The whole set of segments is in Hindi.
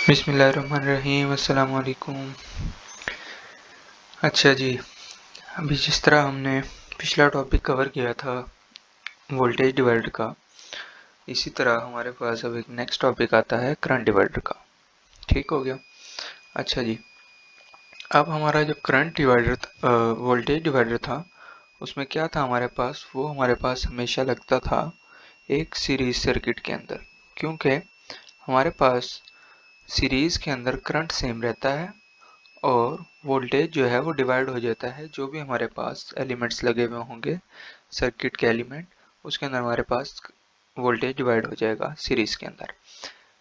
बिस्मिल्लाहिर्रहमानिर्रहीम अस्सलाम वालेकुम। अच्छा जी, अभी जिस तरह हमने पिछला टॉपिक कवर किया था वोल्टेज डिवाइडर का, इसी तरह हमारे पास अब एक नेक्स्ट टॉपिक आता है करंट डिवाइडर का। ठीक हो गया। अच्छा जी, अब हमारा जो करंट डिवाइडर वोल्टेज डिवाइडर था, उसमें क्या था हमारे पास, वो हमारे पास हमेशा लगता था एक सीरीज सर्किट के अंदर, क्योंकि हमारे पास सीरीज के अंदर करंट सेम रहता है और वोल्टेज जो है वो डिवाइड हो जाता है। जो भी हमारे पास एलिमेंट्स लगे हुए होंगे सर्किट के एलिमेंट, उसके अंदर हमारे पास वोल्टेज डिवाइड हो जाएगा सीरीज के अंदर।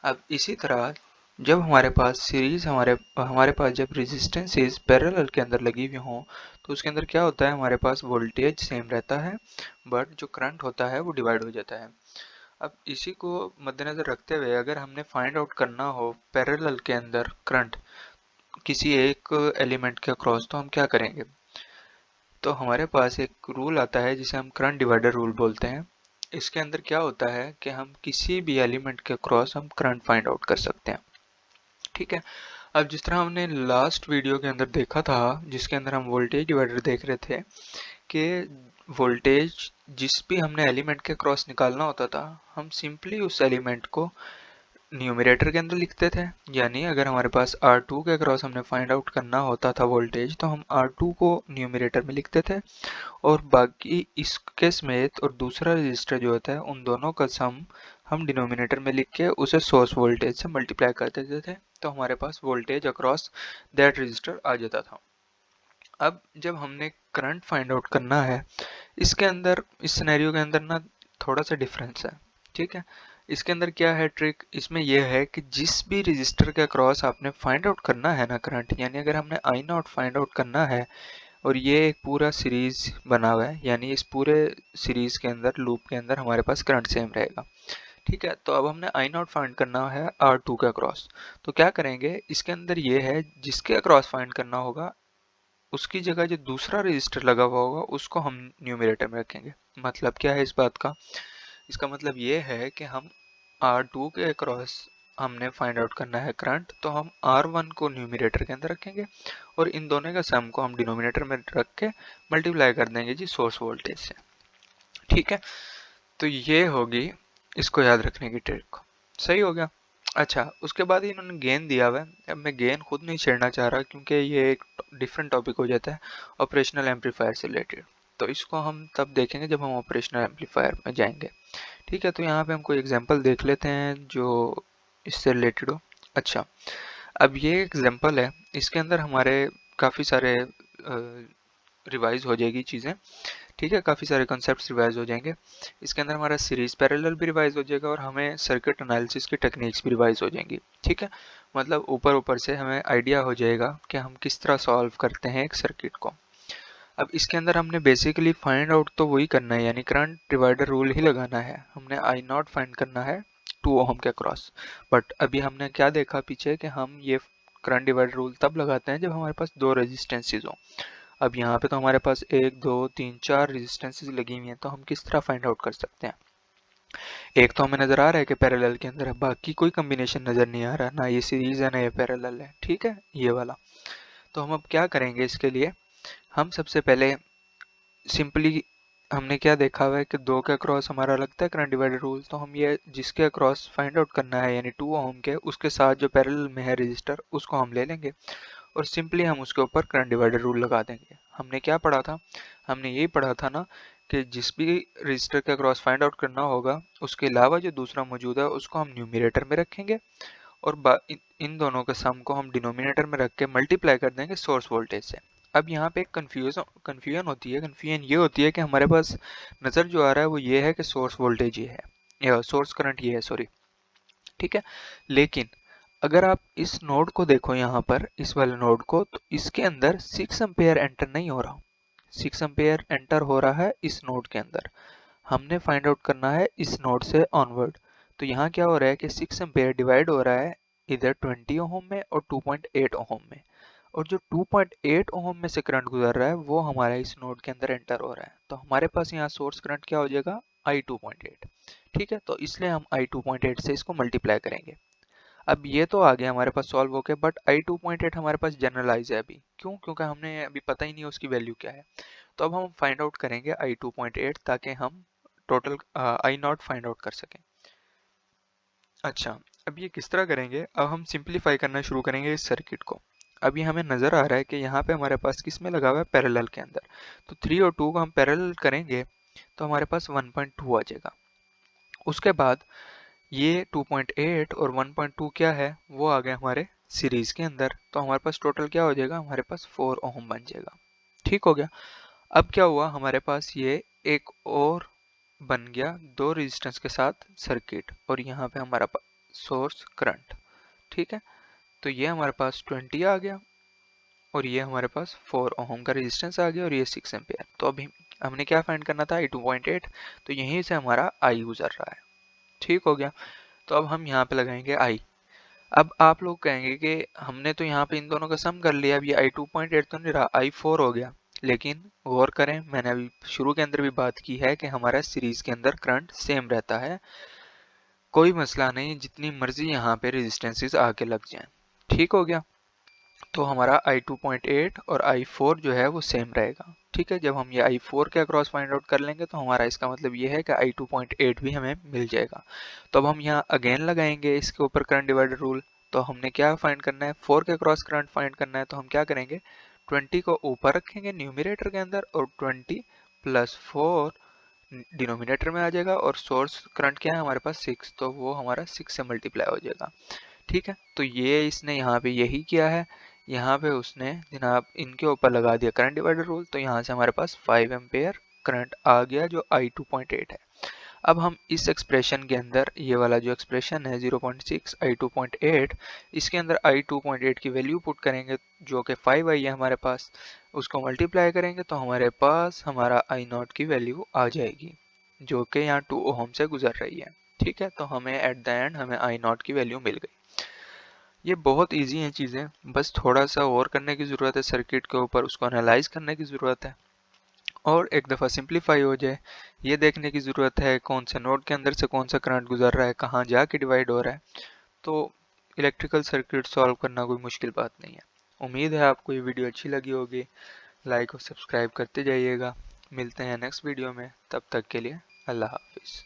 अब इसी तरह जब हमारे पास सीरीज हमारे पास जब रेजिस्टेंसेस पैरेलल के अंदर लगी हुई हों, तो उसके अंदर क्या होता है, हमारे पास वोल्टेज सेम रहता है बट जो करंट होता है वो डिवाइड हो जाता है। अब इसी को मद्देनजर रखते हुए अगर हमने फाइंड आउट करना हो पैरेलल के अंदर करंट किसी एक एलिमेंट के अक्रॉस, तो हम क्या करेंगे, तो हमारे पास एक रूल आता है जिसे हम करंट डिवाइडर रूल बोलते हैं। इसके अंदर क्या होता है कि हम किसी भी एलिमेंट के अक्रॉस हम करंट फाइंड आउट कर सकते हैं। ठीक है। अब जिस तरह हमने लास्ट वीडियो के अंदर देखा था, जिसके अंदर हम वोल्टेज डिवाइडर देख रहे थे कि वोल्टेज जिस भी हमने एलिमेंट के क्रॉस निकालना होता था, हम सिंपली उस एलिमेंट को न्यूमरेटर के अंदर लिखते थे। यानी अगर हमारे पास R2 के अक्रॉस हमने फाइंड आउट करना होता था वोल्टेज, तो हम R2 को न्यूमरेटर में लिखते थे और बाकी इसके समेत और दूसरा रजिस्टर जो होता है उन दोनों का सम हम डिनोमिनेटर में लिख के उसे सोर्स वोल्टेज से मल्टीप्लाई कर देते थे, तो हमारे पास वोल्टेज अक्रॉस दैट रजिस्टर आ जाता था। अब जब हमने करंट फाइंड आउट करना है, इसके अंदर इस सिनेरियो के अंदर ना थोड़ा सा डिफरेंस है। ठीक है। इसके अंदर क्या है ट्रिक, इसमें यह है कि जिस भी रजिस्टर के अक्रॉस आपने फाइंड आउट करना है ना करंट, यानी अगर हमने आई नॉट फाइंड आउट करना है और ये एक पूरा सीरीज बना हुआ है, यानी इस पूरे सीरीज के अंदर लूप के अंदर हमारे पास करंट सेम रहेगा। ठीक है। तो अब हमने आई नॉट फाइंड करना है R2 के अक्रॉस, तो क्या करेंगे, इसके अंदर ये है जिसके अक्रॉस फाइंड करना होगा उसकी जगह जो दूसरा रजिस्टर लगा हुआ होगा उसको हम न्यूमरेटर में रखेंगे। मतलब क्या है इस बात का, इसका मतलब ये है कि हम R2 के अक्रॉस हमने फाइंड आउट करना है करंट, तो हम R1 को न्यूमरेटर के अंदर रखेंगे और इन दोनों का सम को हम डिनोमिनेटर में रख के मल्टीप्लाई कर देंगे जी सोर्स वोल्टेज से। ठीक है। तो ये होगी इसको याद रखने की ट्रिक। सही हो गया। अच्छा, उसके बाद इन्होंने गेन दिया हुआ है। अब मैं गेन खुद नहीं छेड़ना चाह रहा क्योंकि ये एक डिफरेंट टॉपिक हो जाता है ऑपरेशनल एम्पलीफायर से रिलेटेड, तो इसको हम तब देखेंगे जब हम ऑपरेशनल एम्पलीफायर में जाएंगे। ठीक है। तो यहाँ पे हम कोई एग्जांपल देख लेते हैं जो इससे रिलेटेड हो। अच्छा, अब ये एग्जांपल है, इसके अंदर हमारे काफ़ी सारे रिवाइज हो जाएगी चीज़ें। ठीक है, काफ़ी सारे कॉन्सेप्ट्स रिवाइज हो जाएंगे। इसके अंदर हमारा सीरीज पैरेलल भी रिवाइज हो जाएगा और हमें सर्किट एनालिसिस की टेक्निक्स भी रिवाइज हो जाएंगी। ठीक है। मतलब ऊपर ऊपर से हमें आइडिया हो जाएगा कि हम किस तरह सॉल्व करते हैं एक सर्किट को। अब इसके अंदर हमने बेसिकली फाइंड आउट तो वही करना है, यानी करंट डिवाइडर रूल ही लगाना है। हमने आई नॉट फाइंड करना है 2 ओहम के क्रॉस। बट अभी हमने क्या देखा पीछे कि हम ये करंट डिवाइडर रूल तब लगाते हैं जब हमारे पास दो रेजिस्टेंसेज हो। अब यहाँ पे तो हमारे पास 1 2 3 4 रेजिस्टेंसेज लगी हुई हैं, तो हम किस तरह फाइंड आउट कर सकते हैं। एक तो हमें नज़र आ रहा है कि पैरेलल के अंदर है, बाकी कोई कम्बिनेशन नज़र नहीं आ रहा, ना ये सीरीज है ना ये पैरेलल है। ठीक है, ये वाला। तो हम अब क्या करेंगे इसके लिए, हम सबसे पहले सिंपली हमने क्या देखा हुआ है कि 2 के अक्रॉस हमारा लगता है करंट डिवाइडर रूल, तो हम ये जिसके अक्रॉस फाइंड आउट करना है यानी 2 ओम के, उसके साथ जो पैरेलल में है रजिस्टर उसको हम ले लेंगे और सिंपली हम उसके ऊपर करंट डिवाइडर रूल लगा देंगे। हमने क्या पढ़ा था, हमने यही पढ़ा था ना कि जिस भी रजिस्टर के अक्रॉस फाइंड आउट करना होगा उसके अलावा जो दूसरा मौजूद है उसको हम न्यूमरेटर में रखेंगे और इन दोनों के सम को हम डिनोमिनेटर में रख के मल्टीप्लाई कर देंगे सोर्स वोल्टेज से। अब यहाँ पे एक कन्फ्यूजन होती है, कन्फ्यूजन ये होती है कि हमारे पास नज़र जो आ रहा है वो ये है कि सोर्स वोल्टेज ये है या सोर्स करंट ये है, सॉरी। ठीक है। लेकिन अगर आप इस नोड को देखो, यहाँ पर इस वाले नोड को, तो इसके अंदर 6 एम्पेयर एंटर नहीं हो रहा। 6 एम्पेयर एंटर हो रहा है इस नोड के अंदर। हमने फाइंड आउट करना है इस नोड से ऑनवर्ड। तो यहाँ क्या हो रहा है कि 6 एम्पेयर डिवाइड हो रहा है इधर 20 ओहम में और 2.8 ओहम में, और जो 2.8 ओहम में से करंट गुजर रहा है वो हमारा इस नोड के अंदर एंटर हो रहा है। तो हमारे पास यहाँ सोर्स करंट क्या हो जाएगा, I 2.8। ठीक है। तो इसलिए हम I 2.8 से इसको मल्टीप्लाई करेंगे। अब ये तो आ गया हमारे पास सॉल्व होके, बट I2.8 हमारे पास जनरलाइज है अभी। क्यों? क्योंकि हमने अभी पता ही नहीं है उसकी वैल्यू क्या है। तो अब हम फाइंड आउट करेंगे I2.8 ताकि हम टोटल I0 फाइंड आउट कर सकें। अच्छा, अब ये किस तरह करेंगे? अब हम सिंप्लीफाई करना शुरू करेंगे इस सर्किट को। अभी हमें नज़र आ रहा है कि यहाँ पे हमारे पास किस में लगा हुआ है, पैरेलल के अंदर। तो 3 और 2 को हम पैरेलल करेंगे तो हमारे पास 1.2 आ जाएगा। उसके बाद ये 2.8 और 1.2 क्या है, वो आ गए हमारे सीरीज के अंदर। तो हमारे पास टोटल क्या हो जाएगा, हमारे पास 4 ओम बन जाएगा। ठीक हो गया। अब क्या हुआ, हमारे पास ये एक और बन गया 2 रेजिस्टेंस के साथ सर्किट, और यहाँ पे हमारा सोर्स करंट। ठीक है, तो ये हमारे पास 20 आ गया और ये हमारे पास 4 ओम का रेजिस्टेंस आ गया और ये 6 एम्पियर। तो अभी हमने क्या फाइंड करना था, I2.8। तो यहीं से हमारा I गुजर रहा है। ठीक हो गया। तो अब हम यहाँ पे लगाएंगे I। अब आप लोग कहेंगे कि हमने तो यहाँ पे इन दोनों का सम कर लिया, अब ये I2.8 तो नहीं रहा, I4 हो गया। लेकिन गौर करें, मैंने अभी शुरू के अंदर भी बात की है कि हमारा सीरीज के अंदर करंट सेम रहता है, कोई मसला नहीं, जितनी मर्जी यहाँ पे रेजिस्टेंसेस आके लग जाएं। ठीक हो गया। तो हमारा I2.8 और I4 जो है वो सेम रहेगा। ठीक है, जब हम ये I4 के अक्रॉस फाइंड आउट कर लेंगे तो हमारा इसका मतलब ये है कि I2.8 भी हमें मिल जाएगा। तो अब हम यहाँ अगेन लगाएंगे इसके ऊपर करंट डिवाइडर रूल। तो हमने क्या फाइंड करना है, 4 के अक्रॉस करंट फाइंड करना है। तो हम क्या करेंगे, 20 को ऊपर रखेंगे न्यूमिनेटर के अंदर और 20 प्लस 4 डिनोमिनेटर में आ जाएगा, और सोर्स करंट क्या है हमारे पास 6, तो वो हमारा 6 से मल्टीप्लाई हो जाएगा। ठीक है, तो ये इसने यहाँ पे यही किया है। यहाँ पे उसने जनाब इनके ऊपर लगा दिया करंट डिवाइडर रूल, तो यहाँ से हमारे पास 5 एम्पेयर करंट आ गया जो I2.8 है। अब हम इस एक्सप्रेशन के अंदर ये वाला जो एक्सप्रेशन है 0.6 I2.8, इसके अंदर I2.8 की वैल्यू पुट करेंगे जो कि 5 आई है हमारे पास, उसको मल्टीप्लाई करेंगे तो हमारे पास हमारा I0 की वैल्यू आ जाएगी जो कि यहाँ 2 ओम से गुजर रही है। ठीक है, तो हमें एट द एंड हमें I0 की वैल्यू मिल गई। ये बहुत इजी हैं चीज़ें, बस थोड़ा सा और करने की ज़रूरत है सर्किट के ऊपर, उसको एनालाइज करने की ज़रूरत है और एक दफ़ा सिंप्लीफाई हो जाए, ये देखने की ज़रूरत है कौन से नोड के अंदर से कौन सा करंट गुजर रहा है, कहाँ जाके डिवाइड हो रहा है। तो इलेक्ट्रिकल सर्किट सॉल्व करना कोई मुश्किल बात नहीं है। उम्मीद है आपको ये वीडियो अच्छी लगी होगी। लाइक और सब्सक्राइब करते जाइएगा। मिलते हैं नेक्स्ट वीडियो में, तब तक के लिए अल्लाह हाफिज़।